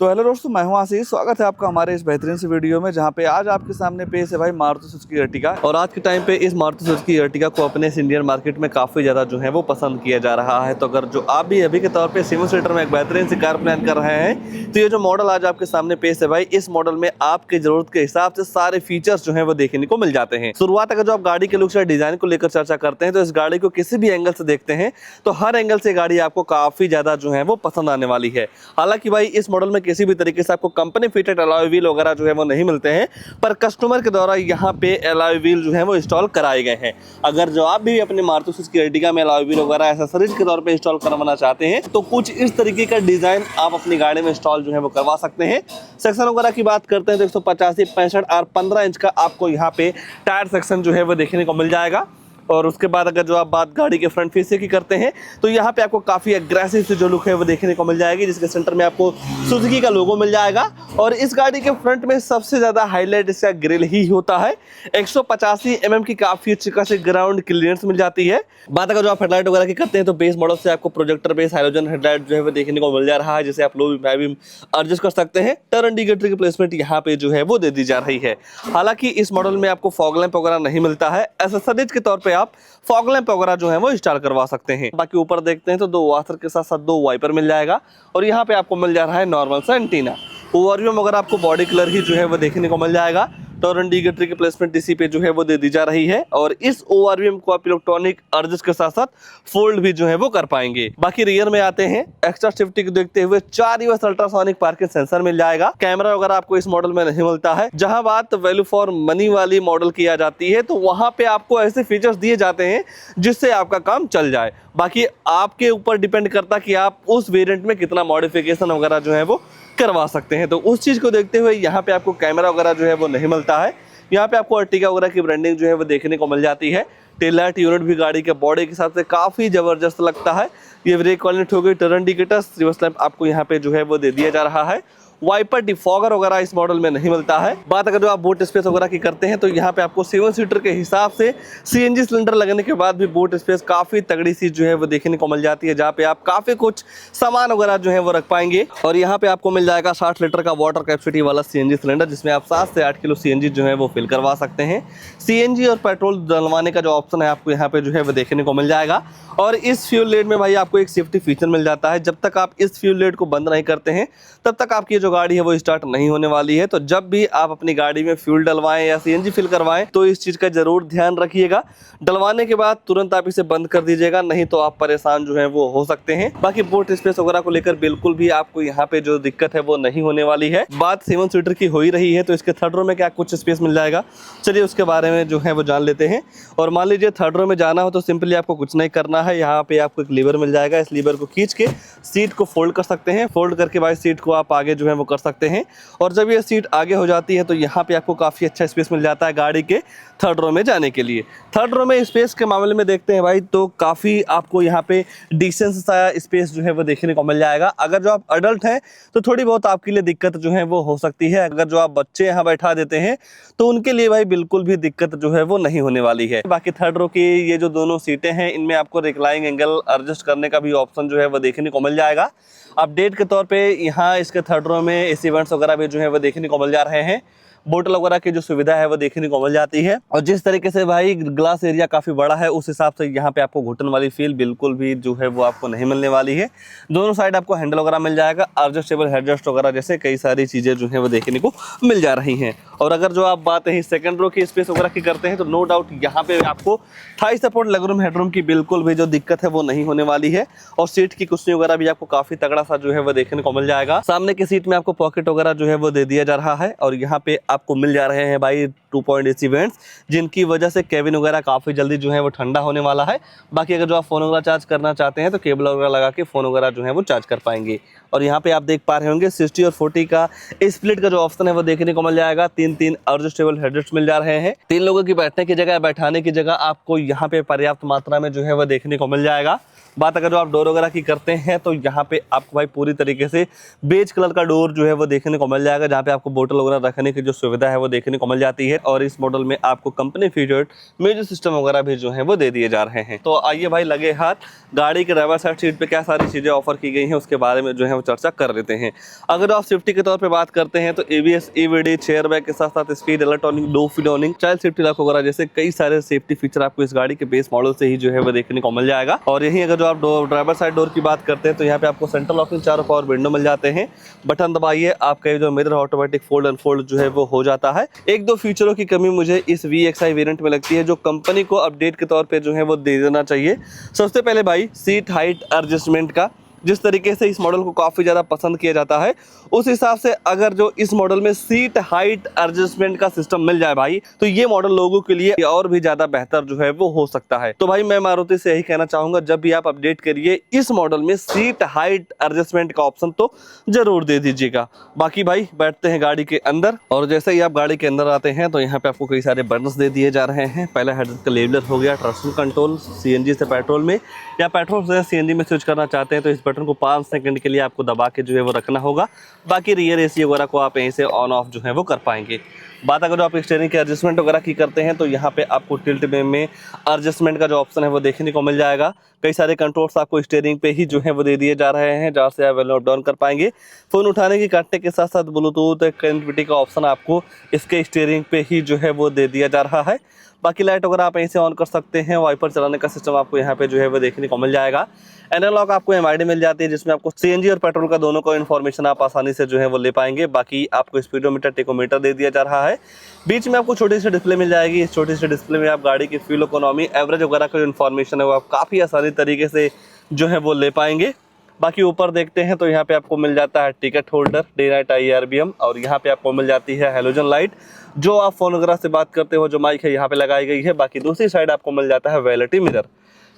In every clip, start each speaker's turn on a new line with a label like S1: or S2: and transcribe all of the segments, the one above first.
S1: तो हेलो दोस्तों, मैं हूं आशीष। स्वागत है आपका हमारे इस बेहतरीन से वीडियो में, जहां पे आज आपके सामने पेश है भाई मारुति सुजुकी अर्टिगा। और आज के टाइम पे इस मारुति सुजुकी अर्टिगा को अपने इस इंडियन मार्केट में काफ़ी ज़्यादा जो है वो पसंद किया जा रहा है। तो अगर जो आप भी अभी के तौर पे 7 सीटर में एक बेहतरीन सी कार प्लान कर रहे हैं, तो ये जो मॉडल आज आपके सामने पेश है भाई, इस मॉडल में आपकी ज़रूरत के हिसाब से सारे फीचर्स जो है वो देखने को मिल जाते हैं। शुरुआत अगर जो आप गाड़ी के लुक से डिजाइन को लेकर चर्चा करते हैं, तो इस गाड़ी को किसी भी एंगल से देखते हैं तो हर एंगल से गाड़ी आपको काफ़ी ज़्यादा जो है वो पसंद आने वाली है। हालांकि भाई इस मॉडल में किसी भी तरीके से आपको कंपनी फिटेड अलॉय व्हील वगैरह जो है वो नहीं मिलते हैं, पर कस्टमर के द्वारा यहाँ पे अलॉय व्हील जो है वो इंस्टॉल कराए गए हैं। अगर जो आप भी अपने मारुति सुजुकी अर्टिगा में अलॉय व्हील वगैरह एक्सेसरीज के तौर पे इंस्टॉल करवाना चाहते हैं, तो कुछ इस तरीके का डिजाइन आप अपनी गाड़ी में इंस्टॉल जो है वो करवा सकते हैं। सेक्शन वगैरह की बात करते हैं तो 185, 65 और 15 इंच का आपको यहाँ पे टायर सेक्शन जो है वो देखने को मिल जाएगा। और उसके बाद अगर जो आप बात गाड़ी के फ्रंट फेस की करते हैं, तो यहाँ पे आपको काफ़ी एग्रेसिव से जो लुक है वो देखने को मिल जाएगी, जिसके सेंटर में आपको सुजुकी का लोगो मिल जाएगा। और इस गाड़ी के फ्रंट में सबसे ज़्यादा हाईलाइट इसका ग्रिल ही होता है। 185 mm की काफ़ी अच्छी खासी ग्राउंड क्लियरेंस मिल जाती है। बात अगर जो आप हेडलाइट वगैरह की करते हैं, तो बेस मॉडल से आपको प्रोजेक्टर बेस हाइलोजन हेडलाइट जो है वो देखने को मिल जा रहा है, जिसे आप लो भी एडजस्ट कर सकते हैं। टर्न इंडिकेटर की प्लेसमेंट यहाँ पे जो है वो दे दी जा रही है। हालांकि इस मॉडल में आपको फॉग लैंप वगैरह नहीं मिलता है। एक्सेसरीज के तौर पे आप फॉग लैंप वगैरह जो है वो इंस्टॉल करवा सकते हैं। बाकी ऊपर देखते हैं तो 2 वॉशर के साथ साथ 2 वाइपर मिल जाएगा। और यहाँ पे आपको मिल जा रहा है नॉर्मल सा एंटीना। ओवरव्यू में अगर आपको बॉडी कलर ही जो है वो देखने को मिल जाएगा। टर्न इंडिकेटर की प्लेसमेंट इसी पे जो है वो दे दी जा रही है। और इस ओवरव्यू को आप इलेक्ट्रॉनिक एडजस्ट के साथ साथ फोल्ड भी जो है वो कर पाएंगे। बाकी रियर में आते हैं, एक्स्ट्रा सेफ्टी को देखते हुए 4 यूएस अल्ट्रासोनिक पार्किंग सेंसर मिल जाएगा। कैमरा वगैरह आपको इस मॉडल में नहीं मिलता है। जहां बात वैल्यू फॉर मनी वाली मॉडल की आ जाती है, तो वहां पे आपको ऐसे फीचर्स दिए जाते हैं जिससे आपका काम चल जाए। बाकी आपके ऊपर डिपेंड करता कि आप उस वेरिएंट में कितना मॉडिफिकेशन वगैरह जो है वो करवा सकते हैं। तो उस चीज़ को देखते हुए यहाँ पे आपको कैमरा वगैरह जो है वो नहीं मिलता है। यहाँ पे आपको अर्टिगा वगैरह की ब्रांडिंग जो है वो देखने को मिल जाती है। टेल लाइट यूनिट भी गाड़ी के बॉडी के हिसाब से काफ़ी ज़बरदस्त लगता है। ये ब्रेक क्वालिटी हो गई, टर्न इंडिकेटर, रिवर्स लैंप आपको यहाँ पे जो है वो दे दिया जा रहा है। वाइपर डिफॉगर वगैरह इस मॉडल में नहीं मिलता है। बात अगर जो आप बूट स्पेस वगैरह की करते हैं, तो यहाँ पे आपको 7 सीटर के हिसाब से सीएनजी सिलेंडर लगने के बाद भी बूट स्पेस काफ़ी तगड़ी सी जो है वो देखने को मिल जाती है, जहाँ पे आप काफ़ी कुछ सामान वगैरह जो है वो रख पाएंगे। और यहाँ पे आपको मिल जाएगा 60 लीटर का वाटर कैपेसिटी वाला सीएनजी सिलेंडर, जिसमें आप 7 से 8 किलो सीएनजी जो है वो फिल करवा सकते हैं। सीएनजी और पेट्रोल डलवाने का जो ऑप्शन है आपको यहाँ पे जो है वो देखने को मिल जाएगा। और इस फ्यूल लेड में भाई आपको एक सेफ्टी फीचर मिल जाता है। जब तक आप इस फ्यूल लेड को बंद नहीं करते हैं, तब तक आपकी जो गाड़ी है वो स्टार्ट नहीं होने वाली है। तो जब भी आप अपनी गाड़ी में फ्यूल डलवाएं या सीएनजी फिल करवाएं, तो इस चीज का जरूर ध्यान रखिएगा। डलवाने के बाद तुरंत आप इसे बंद कर दीजिएगा, नहीं तो आप परेशान जो है वो हो सकते हैं। बाकी बूट स्पेस वगैरह को लेकर बिल्कुल भी आपको यहाँ पे जो दिक्कत है वो नहीं होने वाली है। बात 7 सीटर की हो ही रही है, तो इसके थर्ड रो में क्या कुछ स्पेस मिल जाएगा, चलिए उसके बारे में जो है वो जान लेते हैं। और मान लीजिए थर्ड रो में जाना हो, तो सिंपली आपको कुछ नहीं करना है। यहाँ पे आपको एक लीवर मिल जाएगा। इस लीवर को खींच के सीट को फोल्ड कर सकते हैं। फोल्ड करके भाई सीट को आप आगे जो है वो कर सकते हैं। और जब ये सीट आगे हो जाती है, तो यहाँ पे आपको काफ़ी अच्छा स्पेस मिल जाता है गाड़ी के थर्ड रो में जाने के लिए। थर्ड रो में स्पेस के मामले में देखते हैं भाई, तो काफ़ी आपको यहाँ पे डिसेंस सा स्पेस जो है वो देखने को मिल जाएगा। अगर जो आप अडल्ट हैं, तो थोड़ी बहुत आपके लिए दिक्कत जो है वो हो सकती है। अगर जो आप बच्चे यहाँ बैठा देते हैं, तो उनके लिए भाई बिल्कुल भी दिक्कत जो है वो नहीं होने वाली है। बाकी थर्ड रो की ये जो दोनों सीटें हैं, इनमें आपको रिक्लाइनिंग एंगल एडजस्ट करने का भी ऑप्शन जो है वो देखने को मिल जाएगा। अपडेट के तौर पे यहाँ इसके थर्ड रो में एसी वेंट्स वगैरह भी जो है वो देखने को मिल जा रहे हैं। बोतल वगैरह की जो सुविधा है वो देखने को मिल जाती है। और जिस तरीके से भाई ग्लास एरिया काफ़ी बड़ा है, उस हिसाब से यहाँ पे आपको घुटन वाली फील बिल्कुल भी जो है वो आपको नहीं मिलने वाली है। दोनों साइड आपको हैंडल वगैरह मिल जाएगा, एडजस्टेबल हेडरेस्ट वगैरह जैसे कई सारी चीज़ें जो है वो देखने को मिल जा रही हैं। और अगर जो आप बात है सेकंड रो की स्पेस वगैरह की करते हैं, तो नो डाउट यहाँ पे आपको थाई सपोर्ट, लेगरूम, हेडरूम की बिल्कुल भी जो दिक्कत है वो नहीं होने वाली है। और सीट की कुशनी वगैरह भी आपको काफ़ी तगड़ा सा जो है वो देखने को मिल जाएगा। सामने की सीट में आपको पॉकेट वगैरह जो है वो दे दिया जा रहा है। और यहाँ पे आपको मिल जा रहे हैं भाई 2 AC वेंट्स, जिनकी वजह से केबिन वगैरह काफ़ी जल्दी जो है वो ठंडा होने वाला है। बाकी अगर जो आप फ़ोन वगैरह चार्ज करना चाहते हैं, तो केबल वगैरह लगा के फ़ोन वगैरह जो है वो चार्ज कर पाएंगे। और यहाँ पे आप देख पा रहे होंगे 60 और 40 का स्प्लिट का जो ऑप्शन है वो देखने को मिल जाएगा। 3 एडजस्टेबल हेडरेस्ट मिल जा रहे हैं। 3 लोगों की बैठने की जगह, बैठाने की जगह आपको यहाँ पे पर्याप्त मात्रा में जो है वो देखने को मिल जाएगा। बात अगर जो आप डोर वगैरह की करते हैं, तो यहाँ पे आपको भाई पूरी तरीके से बेज कलर का डोर जो है वो देखने को मिल जाएगा, जहाँ पे आपको बोतल वगैरह रखने की जो सुविधा है वो देखने को मिल जाती है। और इस मॉडल में आपको कंपनी फीचर्ड म्यूजिक सिस्टम वगैरह भी जो है वो दे दिए जा रहे हैं। तो आइए भाई लगे हाथ गाड़ी के ड्राइवर साइड सीट पे क्या सारी चीज़ें ऑफर की गई हैं उसके बारे में जो है वो चर्चा कर लेते हैं। अगर आप सेफ्टी के तौर पे बात करते हैं तो ABS, EVD, चेयर बैग के साथ साथ स्पीड इलेक्ट्रॉनिक, लो फीडोनिंग, चाइल्ड सेफ्टी लॉक वगैरह जैसे कई सारे सेफ्टी फीचर आपको इस गाड़ी के बेस मॉडल से ही जो है वो देखने को मिल जाएगा। और यहीं अगर जो आप ड्राइवर साइड डोर की बात करते हैं तो यहाँ पे आपको सेंट्रल लॉकिंग चारों पावर विंडो मिल जाते हैं। बटन दबाइए, आपका जो मिरर ऑटोमेटिक फोल्ड अनफोल्ड जो है वो हो जाता है। एक दो फीचरों की कमी मुझे इस VXI वेरिएंट में लगती है जो कंपनी को अपडेट के तौर पे जो है वो दे देना चाहिए। सबसे पहले भाई सीट हाइट एडजस्टमेंट का, जिस तरीके से इस मॉडल को काफ़ी ज़्यादा पसंद किया जाता है उस हिसाब से अगर जो इस मॉडल में सीट हाइट एडजस्टमेंट का सिस्टम मिल जाए भाई तो ये मॉडल लोगों के लिए और भी ज़्यादा बेहतर जो है वो हो सकता है। तो भाई मैं मारुति से यही कहना चाहूँगा जब भी आप अपडेट करिए इस मॉडल में सीट हाइट एडजस्टमेंट का ऑप्शन तो जरूर दे दीजिएगा। बाकी भाई बैठते हैं गाड़ी के अंदर और जैसे ही आप गाड़ी के अंदर आते हैं तो यहाँ पे आपको कई सारे बटन्स दे दिए जा रहे हैं। पहला हेडर का लेवलर हो गया, ट्रैक्शन कंट्रोल, CNG से पेट्रोल में या पेट्रोल से CNG में स्विच करना चाहते हैं तो इस बटन को 5 सेकंड के लिए आपको दबा के जो है वो रखना होगा। बाकी रियर AC वगैरह को आप यहीं से ऑन ऑफ जो है वो कर पाएंगे। बात अगर आप स्टीयरिंग के एडजस्टमेंट वगैरह की करते हैं तो यहाँ पे आपको टिल्ट में एडजस्टमेंट का जो ऑप्शन है वो देखने को मिल जाएगा। कई सारे कंट्रोल्स आपको स्टीयरिंग पे ही जो है वो दे दिए जा रहे हैं जहाँ से आप वैल्यू अप डाउन कर पाएंगे। फ़ोन उठाने की काटने के साथ साथ ब्लूटूथ कनेक्टिविटी का ऑप्शन आपको इसके स्टीयरिंग पे ही जो है वो दे दिया जा रहा है। बाकी लाइट वगैरह आप यहीं से ऑन कर सकते हैं। वाइपर चलाने का सिस्टम आपको यहाँ पे जो है वो देखने को मिल जाएगा। एनालॉग आपको MID मिल जाती है जिसमें आपको CNG और पेट्रोल का दोनों का इन्फॉर्मेशन आप आसानी से जो है वो ले पाएंगे। बाकी आपको स्पीडोमीटर, टेकोमीटर दे दिया जा रहा है। बीच में आपको छोटी सी डिस्प्ले मिल जाएगी। इस छोटी सी डिस्प्ले में आप गाड़ी की फ्यूल इकोनॉमी, एवरेज वगैरह का जो इन्फॉर्मेशन है वो आप काफ़ी आसानी तरीके से जो है वो ले पाएंगे। बाकी ऊपर देखते हैं तो यहाँ पे आपको मिल जाता है ticket holder, day night IRBM और यहाँ पे आपको मिल जाती है हेलोजन लाइट जो आप फोन वगैरह से बात करते हो। जो माइक है यहाँ पे लगाई गई है। बाकी दूसरी साइड आपको मिल जाता है वैनिटी मिरर।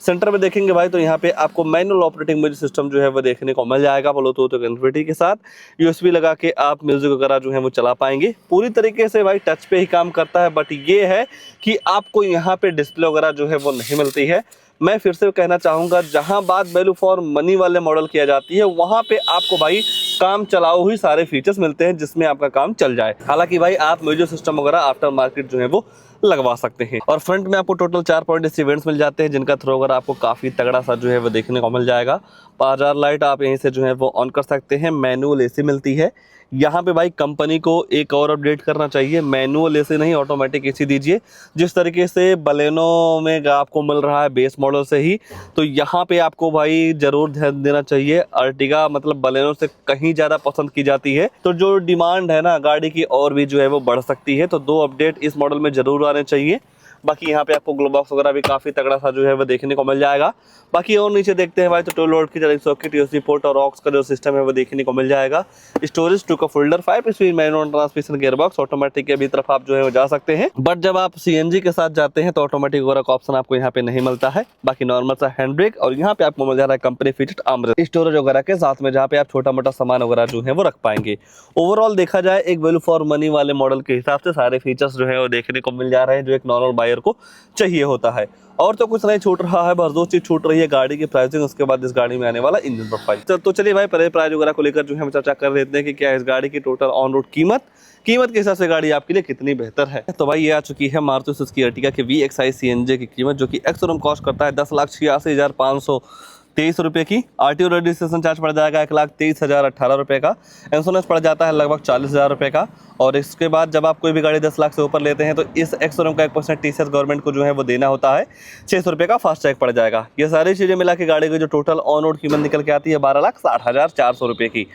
S1: सेंटर में देखेंगे भाई तो यहाँ पे आपको मैनुअल ऑपरेटिंग म्यूजिक सिस्टम जो है वो देखने को मिल जाएगा। ब्लूटूथ कनेक्टिविटी के साथ USB लगा के आप म्यूजिक वगैरह जो है वो चला पाएंगे। पूरी तरीके से भाई टच पे ही काम करता है। बट ये है कि आपको यहाँ पे डिस्प्ले वगैरह जो है वो नहीं मिलती है। मैं फिर से कहना चाहूँगा जहाँ बात वैल्यू फॉर मनी वाले मॉडल किया जाती है वहाँ पे आपको भाई काम चलाओ ही सारे फीचर्स मिलते हैं जिसमें आपका काम चल जाए। हालांकि भाई आप म्यूजिक सिस्टम वगैरह आफ्टर मार्केट जो है वो लगवा सकते हैं। और फ्रंट में आपको टोटल 4 पॉइंट इवेंट्स मिल जाते हैं जिनका थ्रो वगैरह आपको काफ़ी तगड़ा सा जो है वो देखने को मिल जाएगा। 5000 लाइट आप यहीं से जो है वो ऑन कर सकते हैं। मैनुअल AC मिलती है। यहाँ पे भाई कंपनी को एक और अपडेट करना चाहिए, मैनुअल AC नहीं ऑटोमेटिक AC दीजिए। जिस तरीके से बलेनो में आपको मिल रहा है बेस मॉडल से ही, तो यहाँ पे आपको भाई जरूर ध्यान देना चाहिए। अर्टिगा मतलब बलेनो से कहीं ज़्यादा पसंद की जाती है तो जो डिमांड है ना गाड़ी की और भी जो है वो बढ़ सकती है। तो 2 अपडेट इस मॉडल में जरूर आने चाहिए। बाकी यहाँ पे आपको ग्लो बॉक्स वगैरह भी काफ़ी तगड़ा सा जो है वो देखने को मिल जाएगा। बाकी और नीचे देखते हैं भाई तो 12 वोल्ट की चार्जिंग सॉकेट, USB पोर्ट और ऑक्स का जो सिस्टम है वो देखने को मिल जाएगा। स्टोरेज 2 का folder, 5 speed manual transmission, gearbox automatic के भी तरफ आप जो है वो जा सकते हैं। बट जब आप CNG के साथ जाते हैं तो ऑटोमेटिक वगैरह का ऑप्शन आपको यहाँ पे नहीं मिलता है। बाकी नॉर्मल सा हैंड ब्रेक और यहाँ पे आपको मिल जा रहा है कंपनी फिटेड आर्मरेस्ट स्टोरेज वगैरह के साथ में जहाँ पे आप छोटा मोटा सामान वगैरह जो है वो रख पाएंगे। ओवरऑल देखा जाए एक वैल्यू फॉर मनी वाले मॉडल के हिसाब से सारे फीचर्स जो है वो देखने को मिल जा रहे हैं जो एक नॉर्मल बायर को चाहिए होता है। और तो कुछ नहीं छूट रहा है, बस 2 चीज छूट रही है, गाड़ी की प्राइसिंग, उसके बाद इस गाड़ी में आने वाला इंजन प्रोफाइल। तो चलिए भाई पहले प्राइस वगैरह को लेकर जो है हम चर्चा कर लेते हैं कि क्या इस गाड़ी की टोटल ऑन रोड कीमत के हिसाब से गाड़ी आपके लिए कितनी बेहतर है। तो भाई ये आ चुकी है मारुति सुजुकी अर्टिगा के VXI CNG की कीमत जो कि एक्स-शोरूम कॉस्ट करता है 10,86,523 रुपये की। RTO रजिस्ट्रेशन चार्ज पड़ जाएगा 1,23,018 रुपये का। इंश्योरेंस पड़ जाता है लगभग 40,000 रुपये का। और इसके बाद जब आप कोई भी गाड़ी 10 लाख से ऊपर लेते हैं तो इस एक्स-शोरूम का 1% TCS गवर्नमेंट को जो है वो देना होता है। 600 रुपये का फास्ट टैग पड़ जाएगा। ये सारी चीज़ें मिला के गाड़ी की जो टोटल ऑन रोड कीमत निकल के आती है 12,60,400 रुपये की।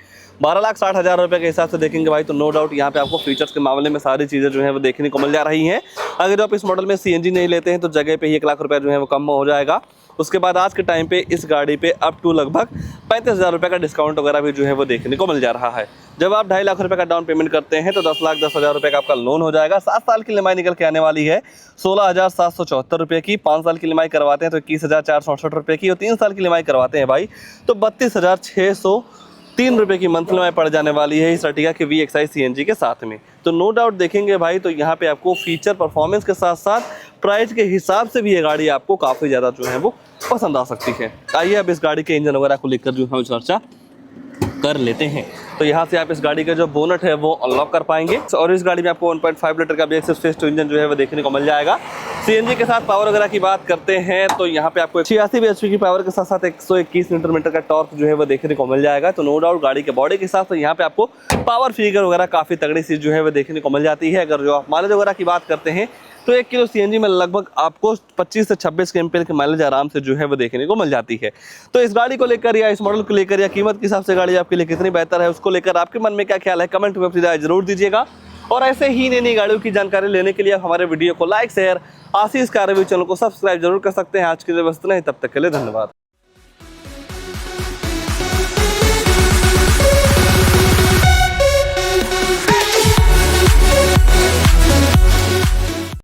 S1: 12,60,000 रुपये के हिसाब से देखेंगे भाई तो नो डाउट यहाँ पे आपको फीचर्स के मामले में सारी चीज़ें जो है वो देखने को मिल जा रही हैं। अगर आप इस मॉडल में CNG नहीं लेते हैं तो जगह पे ही 1 लाख रुपये जो है वो कम हो जाएगा। उसके बाद आज के टाइम पे इस गाड़ी पे अप टू लगभग 35,000 रुपये का डिस्काउंट वगैरह भी जो है वो देखने को मिल जा रहा है। जब आप 2.5 लाख रुपये का डाउन पेमेंट करते हैं तो 10,10,000 रुपये का आपका लोन हो जाएगा। 7 साल की EMI निकल के आने वाली है 16,774 रुपये की। 5 साल की EMI करवाते हैं तो 21,468 रुपये की और 3 साल की EMI करवाते हैं भाई तो 32,603 रुपये की मंथली EMI पड़ जाने वाली है इस अर्टिगा के VXI CNG के साथ में। तो नो डाउट देखेंगे भाई तो यहाँ पे आपको फीचर परफॉर्मेंस के साथ साथ प्राइस के हिसाब से भी ये गाड़ी आपको काफ़ी ज़्यादा जो है वो पसंद आ सकती है। आइए अब इस गाड़ी के इंजन वगैरह को लेकर जो है चर्चा कर लेते हैं। तो यहाँ से आप इस गाड़ी का जो बोनट है वो अनलॉक कर पाएंगे और इस गाड़ी में आपको 1.5 लीटर का B-Axis फेस टू इंजन जो है वो देखने को मिल जाएगा। CNG के साथ पावर वगैरह की बात करते हैं तो यहाँ पे आपको 86 bhp की पावर के साथ साथ 121 न्यूटन मीटर का टॉर्क जो है वो देखने को मिल जाएगा। तो नो डाउट गाड़ी के बॉडी के साथ तो यहाँ पे आपको पावर फिगर वगैरह काफी तगड़ी सी जो है वो देखने को मिल जाती है। अगर जो आप माइलेज वगैरह की बात करते हैं तो 1 किलो CNG में लगभग आपको 25 से 26 एम्पीयर की माइलेज आराम से जो है वो देखने को मिल जाती है। तो इस गाड़ी को लेकर या इस मॉडल को लेकर या कीमत के हिसाब से गाड़ी आपके लिए कितनी बेहतर है उसको लेकर आपके मन में क्या ख्याल है, कमेंट में अपनी राय जरूर दीजिएगा। और ऐसे ही नई नई गाड़ियों की जानकारी लेने के लिए आप हमारे वीडियो को लाइक शेयर आशीष कार रिव्यू चैनल को सब्सक्राइब जरूर कर सकते हैं। आज के लिए बस इतना ही, तब तक के लिए धन्यवाद।